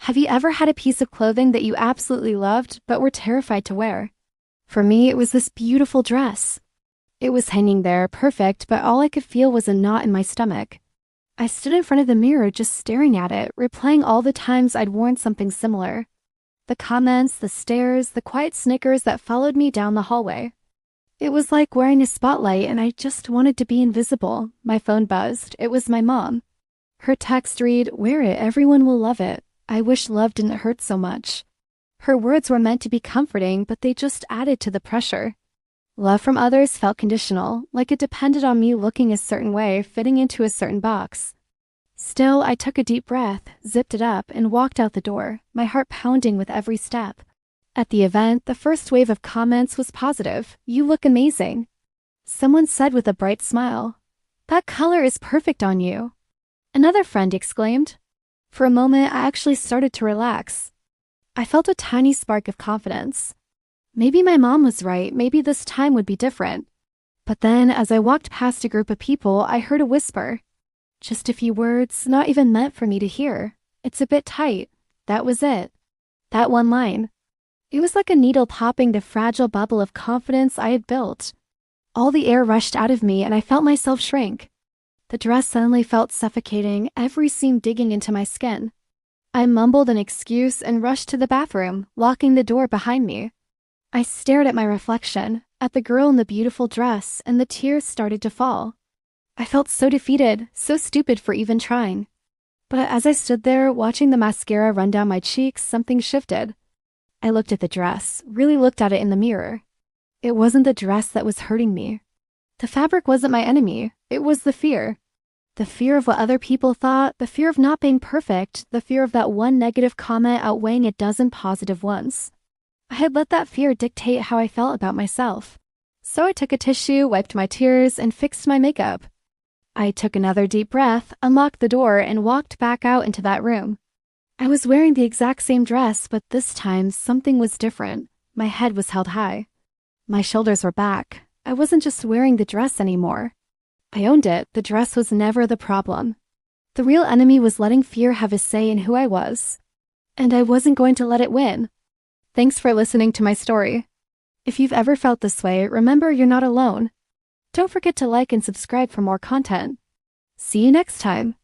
Have you ever had a piece of clothing that you absolutely loved but were terrified to wear? For me, it was this beautiful dress. It was hanging there, perfect, but all I could feel was a knot in my stomach. I stood in front of the mirror just staring at it, replaying all the times I'd worn something similar. The comments, the stares, the quiet snickers that followed me down the hallway. It was like wearing a spotlight and I just wanted to be invisible. My phone buzzed. It was my mom. Her text read, "Wear it, everyone will love it. I wish love didn't hurt so much." Her words were meant to be comforting, but they just added to the pressure. Love from others felt conditional, like it depended on me looking a certain way, fitting into a certain box. Still, I took a deep breath, zipped it up, and walked out the door, my heart pounding with every step. At the event, the first wave of comments was positive. "You look amazing." Someone said with a bright smile, "That color is perfect on you." Another friend exclaimed. For a moment, I actually started to relax. I felt a tiny spark of confidence. Maybe my mom was right, maybe this time would be different. But then, as I walked past a group of people, I heard a whisper. Just a few words, not even meant for me to hear. "It's a bit tight." That was it. That one line. It was like a needle popping the fragile bubble of confidence I had built. All the air rushed out of me and I felt myself shrink. The dress suddenly felt suffocating, every seam digging into my skin. I mumbled an excuse and rushed to the bathroom, locking the door behind me. I stared at my reflection, at the girl in the beautiful dress, and the tears started to fall. I felt so defeated, so stupid for even trying. But as I stood there, watching the mascara run down my cheeks, something shifted. I looked at the dress, really looked at it in the mirror. It wasn't the dress that was hurting me. The fabric wasn't my enemy. It was the fear. The fear of what other people thought, the fear of not being perfect, the fear of that one negative comment outweighing a dozen positive ones. I had let that fear dictate how I felt about myself. So I took a tissue, wiped my tears, and fixed my makeup. I took another deep breath, unlocked the door, and walked back out into that room. I was wearing the exact same dress, but this time something was different. My head was held high. My shoulders were back. I wasn't just wearing the dress anymore. I owned it. The dress was never the problem. The real enemy was letting fear have a say in who I was. And I wasn't going to let it win. Thanks for listening to my story. If you've ever felt this way, remember you're not alone. Don't forget to like and subscribe for more content. See you next time.